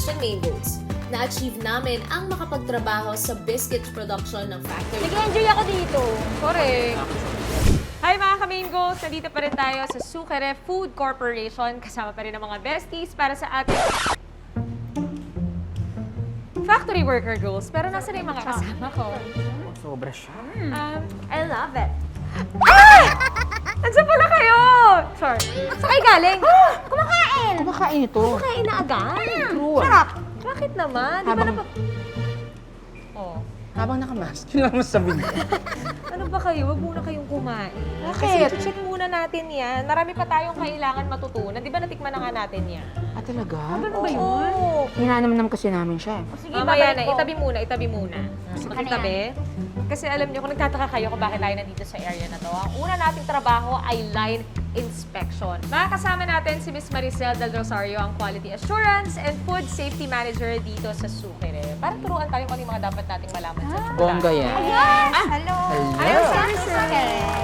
Sebastian Mangos. Na-achieve namin ang makapagtrabaho sa biscuits production ng factory. Nag-enjoy ako dito. Correct. Hi mga ka-Mangos! Nandito pa rin tayo sa Sucre Food Corporation. Kasama pa rin ang mga besties para sa ating factory worker goals. Pero nasa na yung mga kasama ko? Sobra siya. I love it. Nandiyan pala kayo! Sorry. Saan kayo galing? Kumakain! Kumakain ito. Kumakain na agad. True. Sarap. Bakit naman? Di ba Habang- napa... Oh. Habang nakamask, yun lang masabi niya. Ano ba kayo? Huwag muna kayong kumain. Bakit? Kasi check muna natin yan. Marami pa tayong kailangan matutunan. Di ba natikman na nga natin yan? Ah, talaga? Ano ba yun? Hinanam kasi namin siya. Sige, Mamaya na, babalik ko. itabi muna. Makitabi. Kasi alam niyo, kung nagtataka kayo kung bakit tayo nandito sa area na to, ang una nating trabaho ay line inspection. Makakasama natin si Miss Maricel Del Rosario, ang Quality Assurance and Food Safety Manager dito sa Sucre. Para turuan tayo kung ano yung mga dapat nating malaman sa chocolate. Bongga yan. Yes! Hello! Ayaw,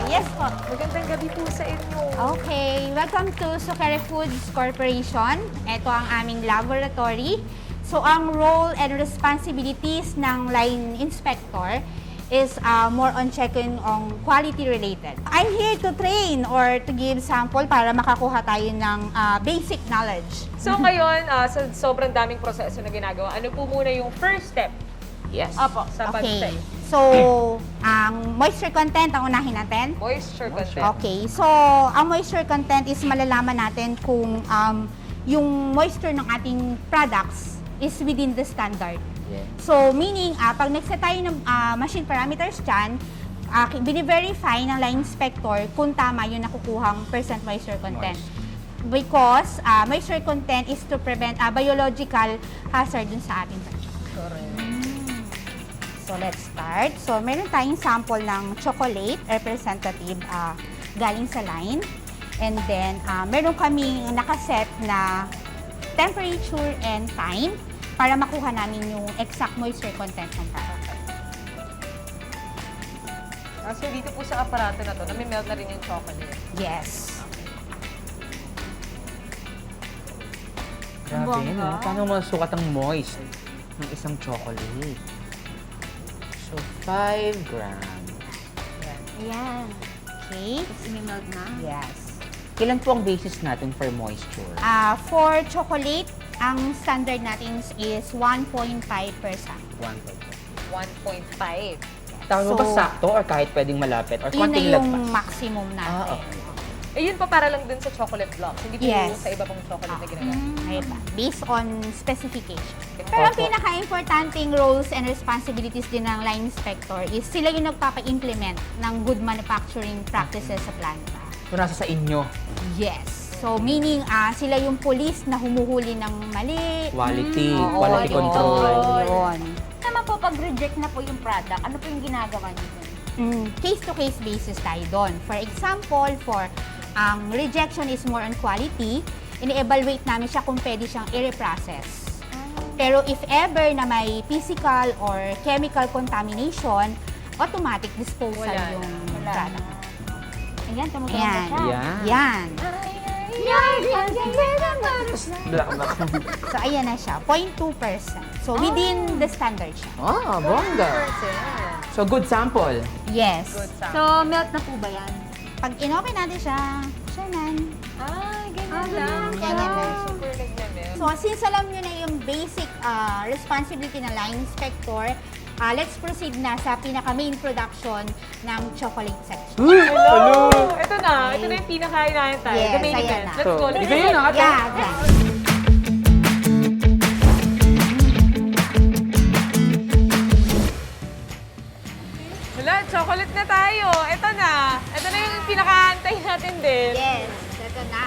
Yes po. Magandang gabi po sa inyo. Okay, welcome to Sucre Foods Corporation. Ito ang aming laboratory. So, ang role and responsibilities ng line inspector is more on checking on quality related. I'm here to train or to give sample para makakuha tayo ng basic knowledge. So ngayon, sa sobrang daming proseso na ginagawa, ano po muna yung first step? Yes. Apo, sa Okay, pag-check. so ang moisture content ang unahin natin. Moisture content. Okay, so ang moisture content is malalaman natin kung yung moisture ng ating products is within the standard. Yeah. So, meaning, pag nagset tayo ng machine parameters dyan, bini-verify ng line inspector kung tama yung nakukuhang percent moisture content. Because moisture content is to prevent biological hazard dun sa ating product. So, let's start. So, meron tayong sample ng chocolate representative galing sa line. And then, meron kaming nakaset na temperature and time para makuha namin yung exact moisture content ng product. So dito po sa aparato na to, nami-melt na rin yung chocolate. Yes. Grabe, Bongga. no? Paano masukat ang moist ng isang chocolate? So, 5 grams. Ayan. Okay. Imi-melt na? Yes. Kailan po ang basis natin for moisture? For chocolate, ang standard natin is 1.5%. 1.5. Tawag mo ba So, sakto or kahit pwedeng malapit or Yun na konting yung lagpas? maximum natin. Okay. Eh yun pa para lang dun sa chocolate blocks. Hindi po Yes. sa iba pang chocolate na ginagawa. Ayun ba? Based on specification. Pero ang Opo. pinaka-importanting roles and responsibilities din ng line inspector is sila yung nagpapa-implement ng good manufacturing practices sa planta. So, nasa sa inyo. Yes. So, meaning, sila yung police na humuhuli ng mali. Quality, Oo, quality yun. control. Yun. Naman po, pag reject na po yung product, ano po yung ginagawa niyo dun? Case-to-case basis tayo doon. For example, for ang rejection is more on quality, ini-evaluate namin siya kung pwede siyang i-reprocess. Pero if ever na may physical or chemical contamination, automatic disposal Wala yung Wala product. na. Ayan, tumutunog Ayan. na siya. Yan. Yan. Black. So, ayan na siya. 0.2%. So, within the standard siya. Ah, bongga. So, good sample. Yes. Good sound. So, melt na po ba yan? Pag in-open natin siya, siya nan. Ganyan lang. Ganyan lang. Super nag-melt. So, since alam nyo na yung basic responsibility ng line inspector, let's proceed na sa pinaka-main production ng chocolate section. Hello! Ito na. Ito na yung pinaka-inahin tayo. Yes, The main ayan event. na. Let's So, go. ito yun na. Yeah, yeah. Wala, chocolate na tayo. Ito na. Ito na yung pinaka-antay natin din. Yes, ito na.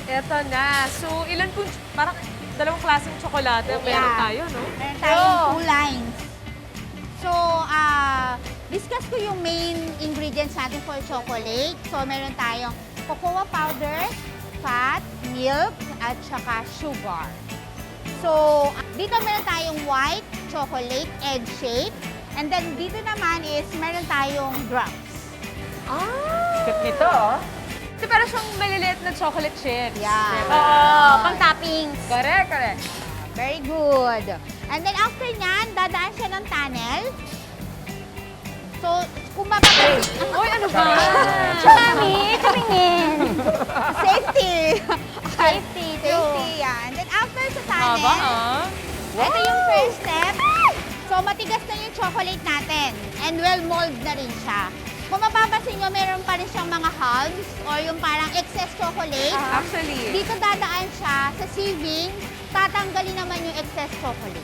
Ito na. So, ilan po, parang dalawang klaseng tsokolate ang meron Yeah. tayo, no? Meron tayong 2 lines. So, discuss ko yung main ingredients natin for chocolate. So, meron tayong cocoa powder, fat, milk, at saka sugar. So, dito meron tayong white chocolate egg shape. And then, dito naman is meron tayong drops. Cute nito, oh. Ito parang siyang maliliit na chocolate chips. Yeah. Diba? Oo, pang toppings. Correct, correct. Very good. And then after nyan, dadaan siya ng tunnel. So, kung mapapansin... Uy, ano ba? Mami, tumingin. Safety. Safety, true. Safety, yan. Then after sa tunnel, Haba, ah. ito yung first step. So, matigas na yung chocolate natin. And well-mold na rin siya. Kung mapapansin nyo, meron pa rin siyang mga hulls or yung parang excess chocolate. Actually, Dito dadaan siya sa sieving, tatanggalin naman yung excess chocolate.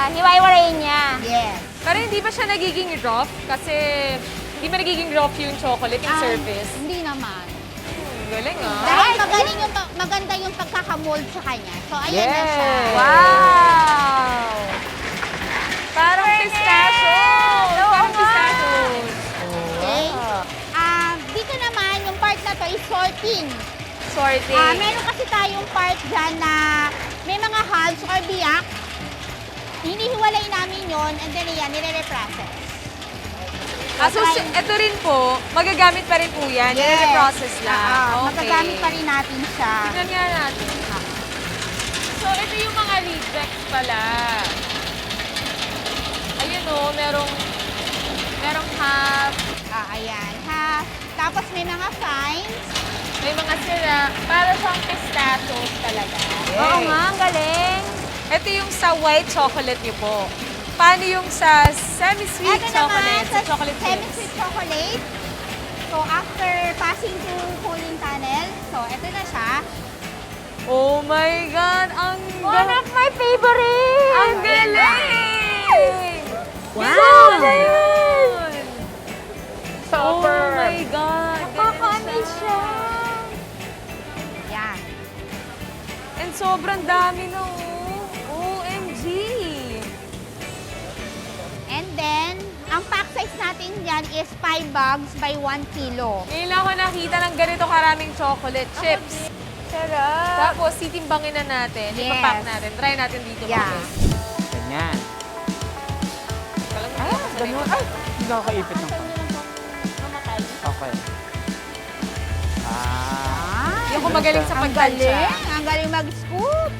Hiwa-hiwalayin niya. Yes. pero hindi ba siya nagiging rough? Kasi hindi ba nagiging rough yung chocolate, yung surface? Hindi naman. Galing ah. Dahil maganda yung pagkakamold sa kanya. So, ayan na siya. Yay! Wow! Parang pistachios! Parang pistachios! Okay? Dito naman, yung part na to is sorting. Sorting. Meron kasi tayong part dyan na may mga hulls or biyak. Hinihiwalay namin yon and then yan, nire-reprocess. So, ito rin po, magagamit pa rin po yan. Yes. Nire-process lang. Magagamit pa rin natin siya. Tingnan nga natin. So, ito yung mga rejects pala. Ayun o, merong half, Ayan, ha. Tapos may mga fines. may mga sira. Para siyang pistachios talaga. Oo nga, ang galing. Ito yung sa white chocolate niyo po. Paano yung sa semi-sweet Ito chocolate? naman, Sa chocolate chips? semi-sweet chocolate. So, after passing through cooling tunnel, so, ito na siya. Oh my God! Ang One of my favorites! Ang galing! Wow! Ano yun? Oh Super! my God! Nakaka-amaze siya. Yan. And sobrang dami na OMG! And then, ang pack size natin dyan is 5 bags by 1 kilo. Ngayon lang ako nakita ng ganito karaming chocolate chips. Sarap. Tapos, titimbangin na natin. Yes. Ipapack natin. Try natin dito. Yeah. Mami. Ganyan. Alam mo, Ah, hindi ako sanay ganun. mag- Ay, hindi ako kaipit ng Mamatay. Okay. Hindi ako magaling sa Ang pagtansya. galing. Ang galing mag-scoop.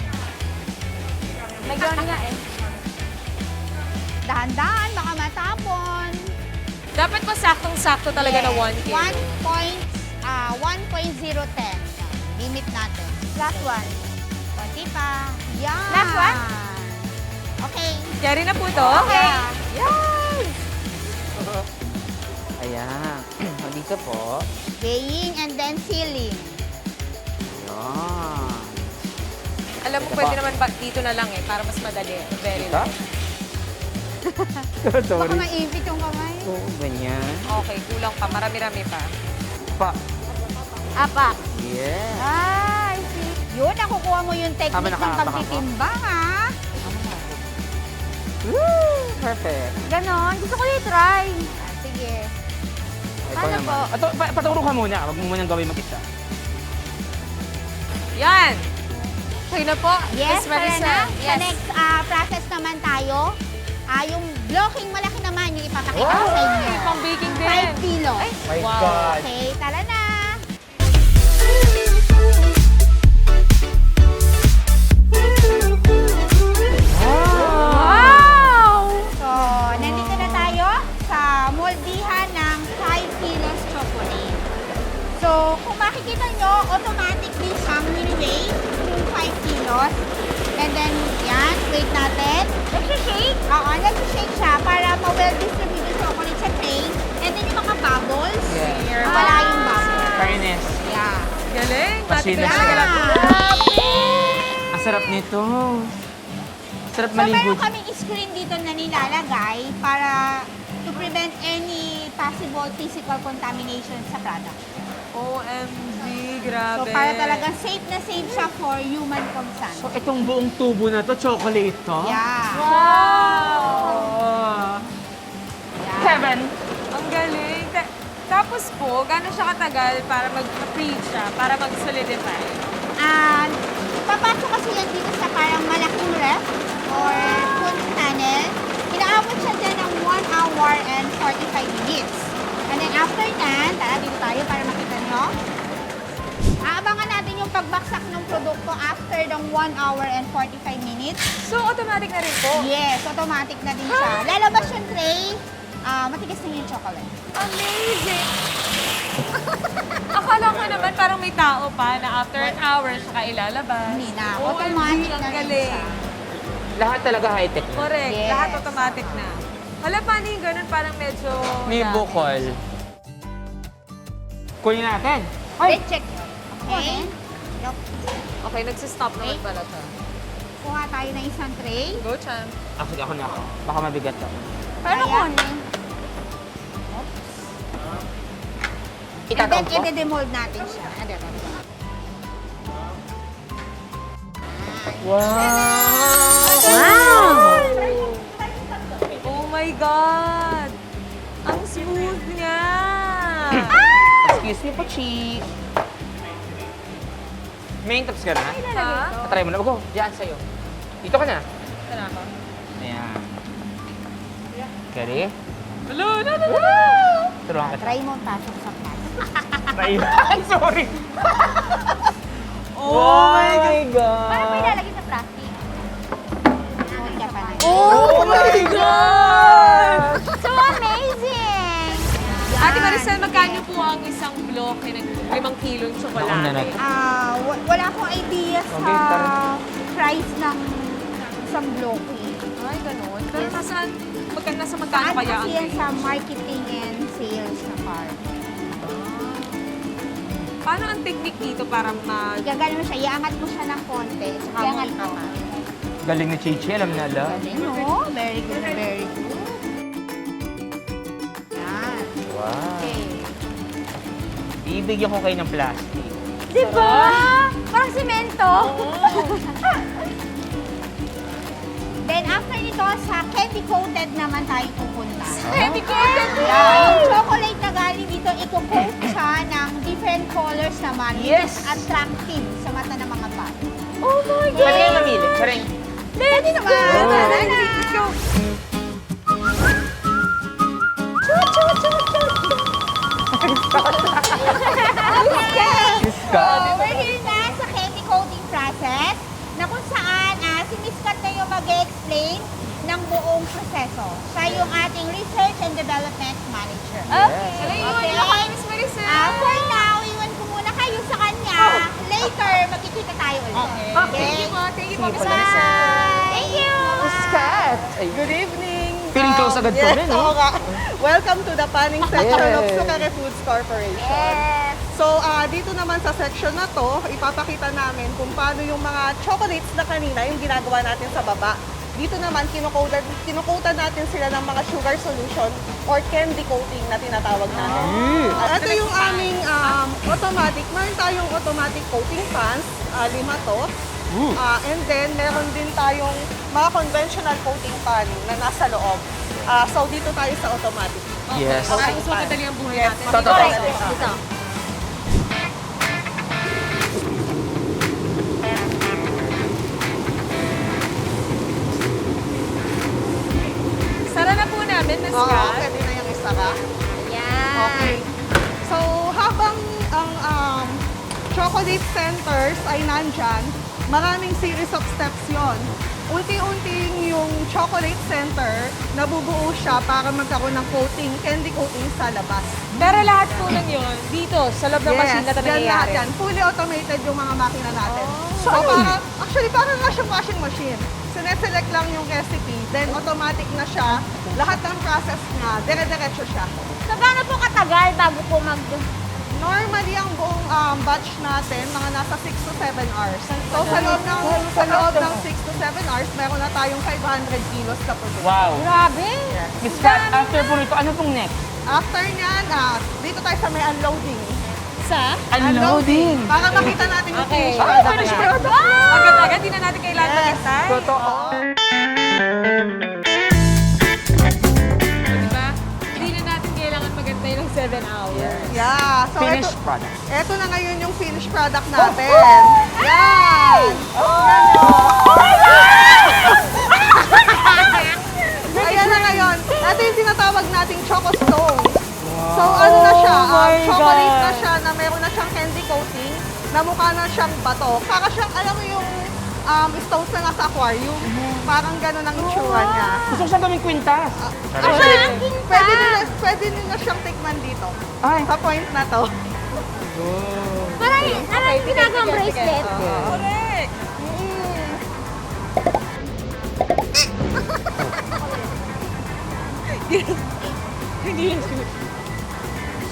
May gano'n nga eh. Dahan-dahan, baka matapon. Dapat pa saktong-sakto talaga na 1 kilo. 1.010. Limit natin. Last one. Konti pa. Yan. Last one? Okay. Carry na po to? Okay. Yes! Ayan. O, dito po. Weighing and then sealing. Ayan. Alam mo, Ito pwede pa. naman ba dito na lang eh, para mas madali. Very Dito? light. Baka Sorry. maipit yung kamay. Oo, ganyan. Okay, kulang pa. Marami-rami pa. Pa. Apak. Yeah. I see. Yun, nakukuha mo yung technique Tama, ng nakaapak ako. pagtitimbang, ha? Woo! Perfect. Ganon. Gusto ko i-try. Sige. Ikaw Paano naman. po? Ato, paturo ka muna. Huwag mo munang gawin mag-isa. Yan! Okay na po. Yes, Miss para Maricel. na. Sa Yes. next process naman tayo, yung blocking malaki naman yung ipapakita ko sa inyo. Ay, pang baking din. 5 kilos. My Wow. God. Okay, tara na. Wow! So, nandito na tayo sa moldihan ng 5 kilos chocolate. So, kung makikita nyo, automatic din siyang nire-weigh yung 5 kilos. And then, yan, wait natin. Nag-shake? Oo, nag-shake siya para ma-well-distribute yung chocolate sa tray. And then yung mga bubbles, Yeah. wala yung bubbles. Fairness. Yeah. Galing. Machine na Matigas siya. talaga. Ang sarap nito. Sarap So, maligo. meron kaming screen dito na nilalagay para to prevent any possible physical contamination sa product. OMG, So, grabe. para talagang safe na safe siya for human So, consumption. itong buong tubo na to, chocolate to? Yeah. Wow! Yeah. Heaven! Ang galing. Tapos po, gano'n siya katagal para mag-freeze siya, para mag-solidify? And, papasok kasi yan dito sa parang malaking ref or cooling tunnel. Inaabot siya dyan ng 1 hour and 45 minutes. And then after that, tara dito tayo para makita nyo. Aabangan natin yung pagbaksak ng produkto after ng 1 hour and 45 minutes. So, automatic na rin po. Yes, automatic na din siya. Lalabas yung tray, matigas na yung chocolate. Amazing! Akala ko naman parang may tao pa na after an hour siya ilalabas. Hindi na. OMG, Automatic ang na rin galing. siya. Lahat talaga high-tech na. Correct. Yes. Lahat automatic na. Wala, paano yung ganun? Parang medyo... May dami. bukol. Kunin natin. Let's check. Okay. Yup. Okay, nagsistop naman Okay. pala siya. Kuha tayo ng isang tray. Go, Chan. Actually, ako na ako. Baka mabigat to. Pero kunin. And then, Itatawag ko? i-demold natin siya. Wow! Oh my God! Ang smooth niya! Excuse me po, Chi. Main tops ka na? Ha? Try mo na. Go, diyan sa'yo. Dito ka na. Sana ako. Ayan. Ready? Hello! No! Turuan ka. Try mo pasok sa plastic. Try. Sorry. Oh my my Paano po God! ilalagay sa plastic? Hold ka pa na. Oh my God! So amazing! Ate Maricel, magkano po ang isang bloke ng 5 kilong Nauna na tsokolate? to. Wala akong idea sa Okay, tara. price ng isang bloke. Ay, ganun. Pero nasaan, nasa magkano Paano kaya ang kasi yan range? sa marketing and sales na part. Paano ang technique dito para Gagano mo siya, iangat mo siya ng konti, tsaka mo Iangat mo. iangat. Galing ni Chichi, alam na alam. Galing, no? Very good, very good. Yan. Wow. Okay. Ibigyan ko kayo ng plastic. Diba? Parang simento. Then after nito, sa candy coated naman tayo pupunta. Candy coated Yeah, yung chocolate na galing dito, i-coat siya ng different colors naman. Which Yes. is attractive sa mata ng mga bata. Oh my Pwede kayo mamili. Charing. Pwede naman. Oh. Let's go! Iska. We're here na sa candy coating process na kung saan si Miss Kat na yung mag-explain ng buong proseso. Siya yung ating Research and Development Manager. Okay. Ano yun? Okay. Ano kayo, Miss Maricel? For now, iwan ko muna kayo sa kanya. Later, magkikita tayo ulit. Okay. Thank you po. Thank you po, Miss Bye! Maricel. Thank you! Iskat. Ay, Good evening. feeling close agad kami, yes, no? oo nga. Welcome to the panning section of Yes. Sukare Foods Corporation. So, dito naman sa section na to, ipapakita namin kung paano yung mga chocolates na kanina, yung ginagawa natin sa baba. Dito naman, kinukotan natin sila ng mga sugar solution or candy coating na tinatawag natin. Ito yung aming automatic. Meron tayong automatic coating pans, 5 to. And then, meron din tayong mga conventional coating pan na nasa loob. So, dito tayo sa automatic. Yes. Okay, mas madali ang buhay Yes. natin. Totoo. Dito. Sara na po namin, Miss Oo, Kat. pwede na yung isa ka. Yan. Okay. So, habang ang chocolate centers ay nandyan, maraming series of steps yon. Unti-unting yung chocolate center, nabubuo siya para magkaroon ng coating, candy coating sa labas. Pero lahat po nun yun, dito, sa loob ng machine na ito yan lahat nangyayari. yan. Fully automated yung mga makina natin. So, parang nga siyang washing machine. Sineselect lang yung recipe, then automatic na siya. Lahat ng process niya, dire-diretso siya. So, gaano po katagal bago po Normally, ang buong batch natin, mga nasa 6 to 7 hours. So, sa loob ng 6 to 7 hours, meron na tayong 500 kilos na produkto. Wow. Grabe! Miss Kat, after po nito, ano pong next? After nyan, dito tayo sa may unloading. Sa? Unloading. Para makita natin yung Okay. finished product niya. Agad-agad, di na natin kailangan mag-start. Totoo. Diba? Hindi na natin kailangan magantay ng 7 hours. Yeah. So, Finished product. Ito na ngayon yung finished product natin. Yan! Ayan na ngayon. Ito yung tinatawag nating Choco Stone. So, ano na siya? Chocolate na siya na meron na siyang candy coating. na mukha na siyang bato. Para siyang, alam mo yung stones na nasa aquarium. Parang gano'n ang itsura niya. Gusto ko siya gawing kwintas. Pwede nyo na siyang tikman dito. Ay. Sa point na to. Parang, ano yung ginagawang bracelet? Correct!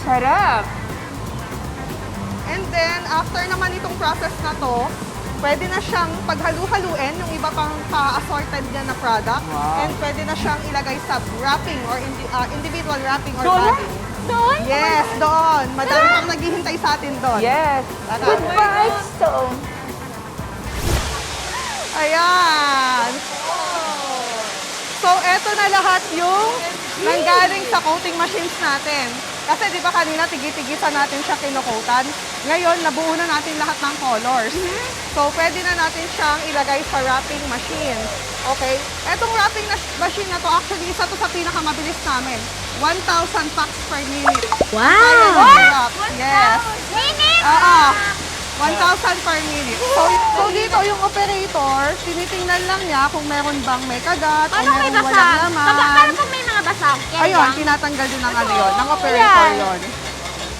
Sarap. And then, after naman itong process na to, pwede na siyang paghalu-haluin yung iba pang pa-assorted niya na product. Wow. And pwede na siyang ilagay sa wrapping or individual wrapping or Doon? bagging. Doon? Yes, doon. Madami pang naghihintay sa atin doon. Yes. Tara. Goodbye, stone. Ayan. So, eto na lahat yung nanggaling sa coating machines natin. Kasi di ba kanina tigi-tigisan natin siya kinukotan. Ngayon, nabuo na natin lahat ng colors. So, pwede na natin siyang ilagay sa wrapping machine. Okay? Etong wrapping machine na to, actually, isa to sa pinakamabilis namin. 1,000 packs per minute. Wow! Yes. Minute! Oo. 1,000 per minute. So dito yung operator, tinitingnan lang niya kung meron bang may kagat, Paano o may meron basa? walang laman. Paano pag may mga basa? Ayun, tinatanggal din ng ano yun, ng operator yun.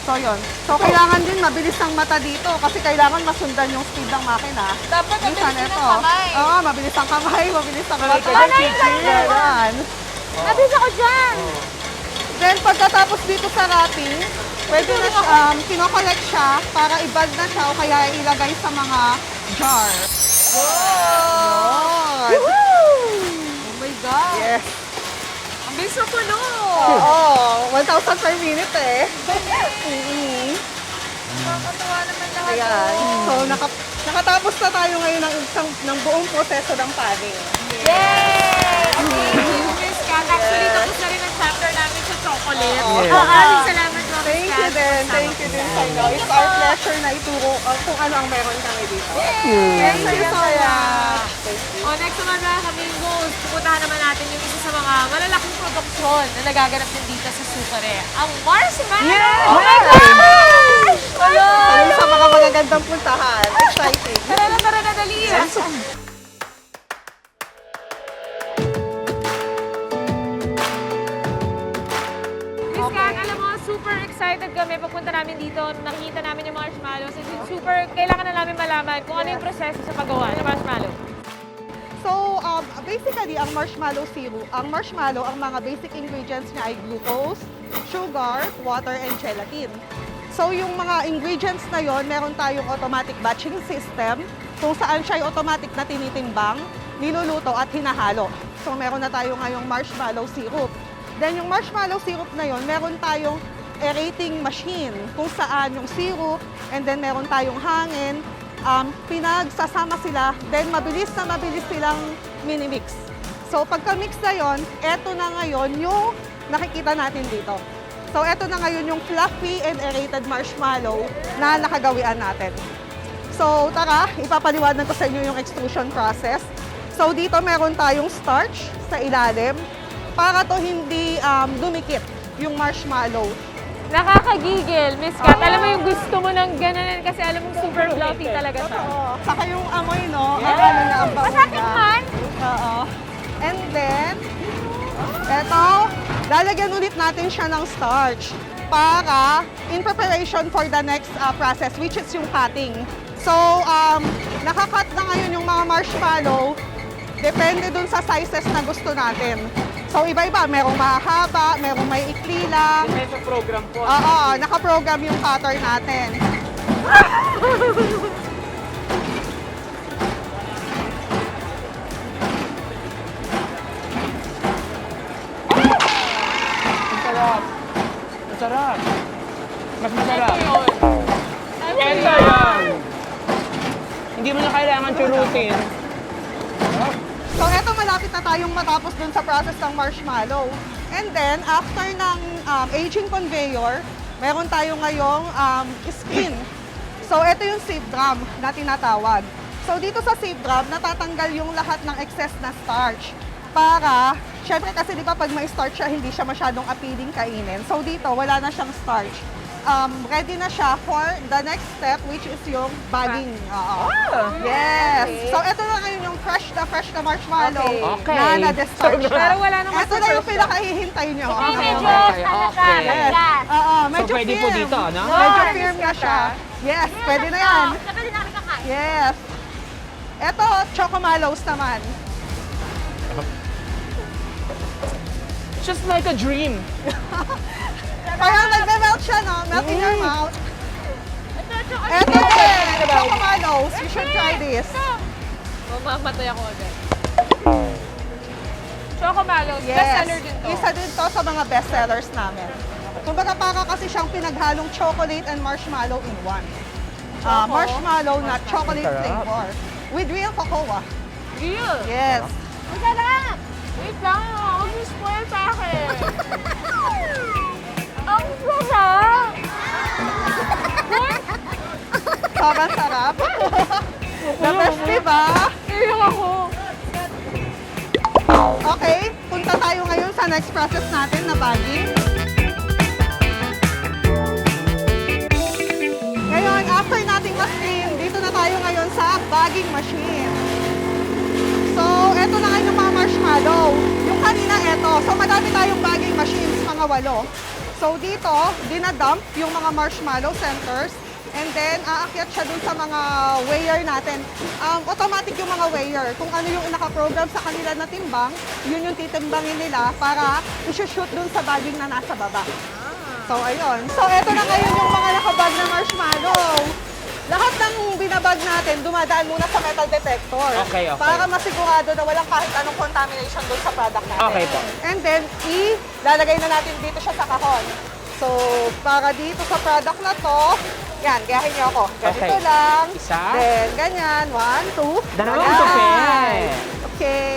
So yun. So kailangan din mabilis ang mata dito kasi kailangan masundan yung speed ng makina. Dapat Minsan mabilis ito. ng kamay. Oo, mabilis ang kamay, mabilis ang mata. Paano yung ganyan? Ganyan. Nabis ako dyan. Then pagkatapos dito sa wrapping, pwede na kinokollect siya para i-bag na siya o kaya ilagay sa mga jar. Yun. Oh my God! Yes. Ang bilis na puno! Oo, 1,000 per minute eh. Nakakatawa naman lahat. Ayan. So nakatapos na tayo ngayon ng buong proseso ng padding. Yay! Okay, Miss Kat. Actually, tapos na rin ang chapter namin sa chocolate. Oo. Maraming salamat po, Miss Thank you Kat. din. Thank you din sa inyo. It's our pleasure na ituro kung ano ang meron kami dito. Thank you so much. O, next naman mga kamingos, pupuntahan naman natin yung isa sa mga malalaking produksyon na nagaganap din dito sa Sukare. Ang Marshmallow! Oh my gosh! Ano sa mga magagandang puntahan? Exciting. Tara na, dali! Miss Kat, alam mo, super excited kami pagpunta namin dito. Nakikita namin yung marshmallows. And super, kailangan na namin malaman kung ano yung proseso sa paggawa ng marshmallow. So, basically, ang marshmallow syrup, ang mga basic ingredients niya ay glucose, sugar, water, and gelatin. So, yung mga ingredients na yon, meron tayong automatic batching system kung saan siya ay automatic na tinitimbang, niluluto at hinahalo. So, meron na tayo ngayong marshmallow syrup. Then, yung marshmallow syrup na yon, meron tayong aerating machine kung saan yung syrup, and then meron tayong hangin, pinagsasama sila, then mabilis silang mini-mix. So pagka-mix na yon, eto na ngayon yung nakikita natin dito. So eto na ngayon yung fluffy and aerated marshmallow na nakagawian natin. So tara, ipapaliwanag ko sa inyo yung extrusion process. So dito meron tayong starch sa ilalim para to hindi dumikit yung marshmallow. Nakakagigil, Miss Kat. Alam mo yung gusto mo ng gananan kasi alam mo super fluffy talaga siya. Saka yung amoy, no? Ang ano niya, ang bango Masakit niya. man. Oo. And then, eto, lalagyan ulit natin siya ng starch para in preparation for the next process, which is yung cutting. So, nakakat na ngayon yung mga marshmallow. Depende dun sa sizes na gusto natin. So, iba-iba. Merong mahaba, merong may ikli lang. Depende sa program po. Oo, nakaprogram yung cutter natin. Masarap. Masarap. Mas masarap. Kesa yan. Hindi mo na kailangan churutin. So, eto malapit na tayong matapos dun sa process ng marshmallow. And then, after ng aging conveyor, meron tayo ngayong spin. So, eto yung sieve drum na tinatawag. So, dito sa sieve drum, natatanggal yung lahat ng excess na starch. Para, syempre kasi di ba pag may starch siya, hindi siya masyadong appealing kainin. So, dito, wala na siyang starch. ready na siya for the next step, which is yung bagging. Oo. Yes. So, ito na ngayon yung fresh na marshmallow Okay. na na-discharge na. Pero wala namang Ito na yung pinakahihintay nyo. Hindi, medyo, Okay, ano siya, okay. matigas. Oo, So, medyo pwede po firm. dito, no? Medyo firm na siya. Yes, pwede na yan. Pwede namin kakain. Yes. Ito, chocomallows naman. Just like a dream. Parang nagme-melt siya, no? Melt in your mouth. Ito din, chocomallows. You should try this. Mamamatay ako agad. Choco Mallows, Yes. bestseller din to. Isa din to sa mga bestsellers namin. Kumbaga para kasi siyang pinaghalong chocolate and marshmallow in one. Marshmallow na chocolate Sarap. flavor. With real cocoa. Real. Yes. Ang sarap! Wait lang, huwag niyo spoil sa akin. Ang sarap! Sobrang sarap. The best, diba? Iyak ako. Okay, punta tayo ngayon sa next process natin na bagging. Ngayon, after nating ma-steam, dito na tayo ngayon sa bagging machine. So, eto na ngayon yung mga marshmallow. Yung kanina eto. So, madami tayong bagging machines, mga 8. So, dito, dinadump yung mga marshmallow centers. And then, aakyat siya dun sa mga weigher natin. Automatic yung mga weigher. Kung ano yung nakaprogram sa kanila na timbang, yun yung titimbangin nila para i-shoot dun sa bagging na nasa baba. So, ayun. So, eto na ngayon yung mga nakabag na marshmallow. Lahat ng binabag natin, dumadaan muna sa metal detector. Okay. Para masigurado na walang kahit anong contamination dun sa product natin. Okay po. And then, ilalagay na natin dito siya sa kahon. So, para dito sa product na to, yan, gayahin niyo ako. Ganito Okay. lang. Isa. Then, ganyan. 1, 2. Dalawang Ayan. tupi. Okay.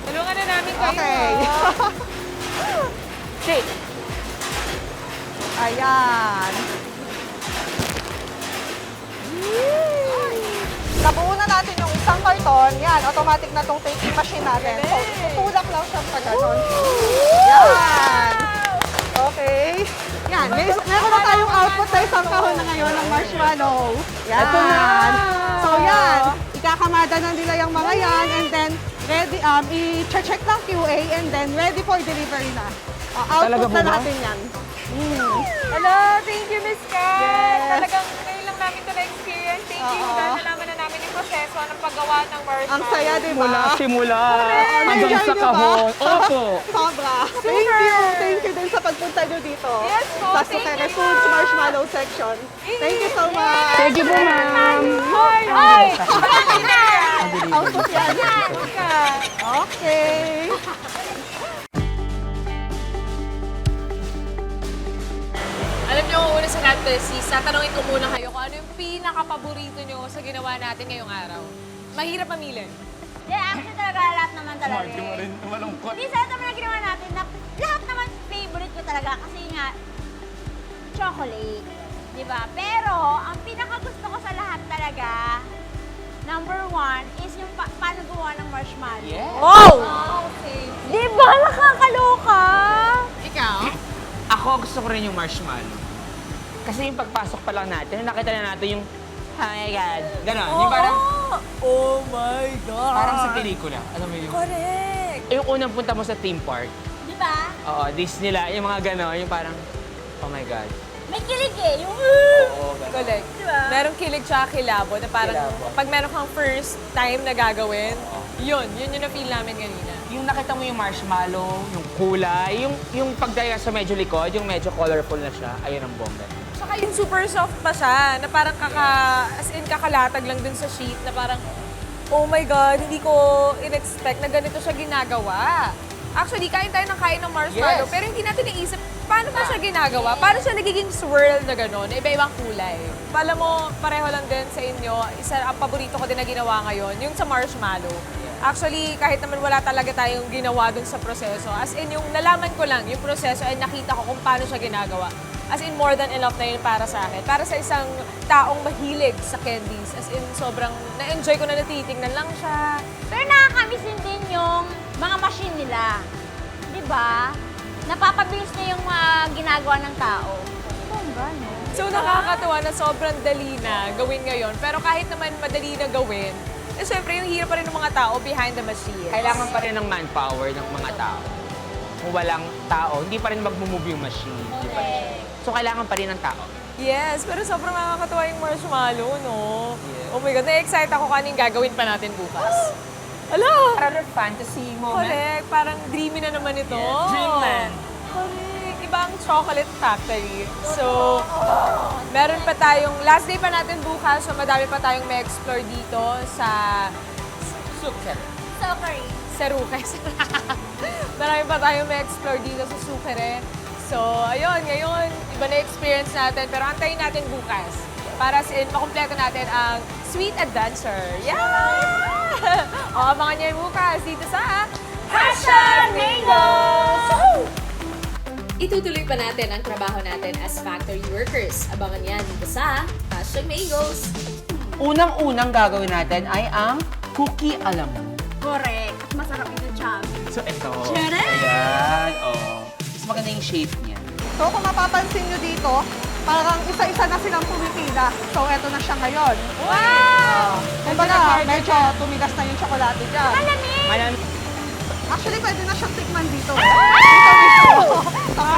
Tulungan na namin kayo. Okay. Shake. Ayan. Nabuo na natin yung isang karton. Yan, automatic na tong taking machine natin. So, tutulak lang siya pa ganun. Yan. Okay. Yan, meron na tayong output sa isang kahon na ngayon ng marshmallow. Yan. Ito na. So, yan. Ikakamada na nila yung mga yan and then ready, i-check lang QA and then ready for delivery na. Talaga Output po na ba? natin yan. Hello, thank you, Miss Kat. Yes. Talagang ngayon lang namin ito na-experience. Thank you. Oo. Dahil nalaman na namin yung proseso ng paggawa ng marshmallow. Ang saya, di ba? Mula simula hanggang Na-enjoy sa niyo ba? kahon. Opo. Sobra. Thank you. Thank you din sa pagpunta nyo dito. Yes po, Sa thank Sukere you, Foods ma'am. Marshmallow section. Thank you so much. Thank you po, ma'am. Hoy! Hoy! Output yan. Okay. Alam niyo, una sa lahat, sis, tatanungin ko muna kayo kung ano yung pinaka-paborito niyo sa ginawa natin ngayong araw. Mahirap mamili. Yeah, actually talaga lahat naman talaga. Hindi sa lahat naman na ginawa natin na lahat naman favorite ko talaga kasi nga chocolate. Di ba? Pero ang pinakagusto ko sa lahat talaga, number 1 is yung paano gumawa ng marshmallow. Yeah. Oh! Okay. Di ba? Nakakaloka! Ikaw? Ako gusto ko rin yung marshmallow. Kasi yung pagpasok pa lang natin, nakita na natin yung, oh my God, gano'n. Yung parang, Oh my God! parang sa pelikula. Alam mo yun? Correct! Yung unang punta mo sa theme park. Di ba? Oo, Disneyland, yung mga gano'n, yung parang, oh my God. May kilig eh. Yung Oo, gano'n. Correct. Diba? Merong kilig tsaka kilabo na parang Kilabo. pag meron kang first time na gagawin, yun yung na-feel namin kanina. Yung nakita mo yung marshmallow, yung kulay, yung pagdaya sa medyo likod, yung medyo colorful na siya, ayun ang bongga. Saka yung super soft pa siya, na parang as in kakalatag lang dun sa sheet, na parang, oh my God, hindi ko in-expect na ganito siya ginagawa. Actually, kain tayo ng kain ng marshmallow, Yes. pero hindi natin naisip, paano ba siya ginagawa? Paano siya nagiging swirl na gano'n, na iba-ibang kulay? Alam mo, pareho lang din sa inyo, isa ang paborito ko din na ginawa ngayon, yung sa marshmallow. Actually, kahit naman wala talaga tayong ginawa dun sa proseso, as in yung nalaman ko lang yung proseso ay nakita ko kung paano siya ginagawa. As in, more than enough na yun para sa akin. Para sa isang taong mahilig sa candies. As in, sobrang na-enjoy ko na natitingnan lang siya. Pero nakakamiss din yung mga machine nila. Di ba? napapabilis niya yung mga ginagawa ng tao. Bongga, no? So nakakatawa na sobrang dali na gawin ngayon. Pero kahit naman madali na gawin, eh syempre yung hirap pa rin ng mga tao behind the machine. Kailangan pa rin ng manpower ng mga tao. Kung walang tao, hindi pa rin mag-move yung machine. Di ba? So, kailangan pa rin ng tao. Yes, pero sobrang nakakatawa yung marshmallow, no? Yes. Oh my God, na-excite ako kaning gagawin pa natin bukas. Ala! Parang fantasy moment. Correct, parang dreamy na naman ito. Yes, dreamland. Correct, ibang chocolate factory. So, meron pa tayong, last day pa natin bukas, so madami pa tayong may explore dito sa Sukker. Sorry. Serukes. Marami pa tayong may explore dito sa Sukere. So, ayun, ngayon, iba na experience natin. Pero antayin natin bukas para makumpleto natin ang Sweet Adventure. Yeah! O, abangan niyo yung bukas dito sa #Mangoes! Itutuloy pa natin ang trabaho natin as factory workers. Abangan yan dito sa #Mangoes. Unang-unang gagawin natin ay ang cookie alam mo. Correct. At masarap ito, Chami. So, ito. Tara! Ayan, oh. Mas maganda yung shape niya. So kung mapapansin nyo dito, parang isa-isa na silang pumipila. So eto na siya ngayon. Wow! Kumbaga, medyo tumigas na yung tsokolate dyan. Malam Actually, pwede na siyang tikman dito. Dito mismo. Sa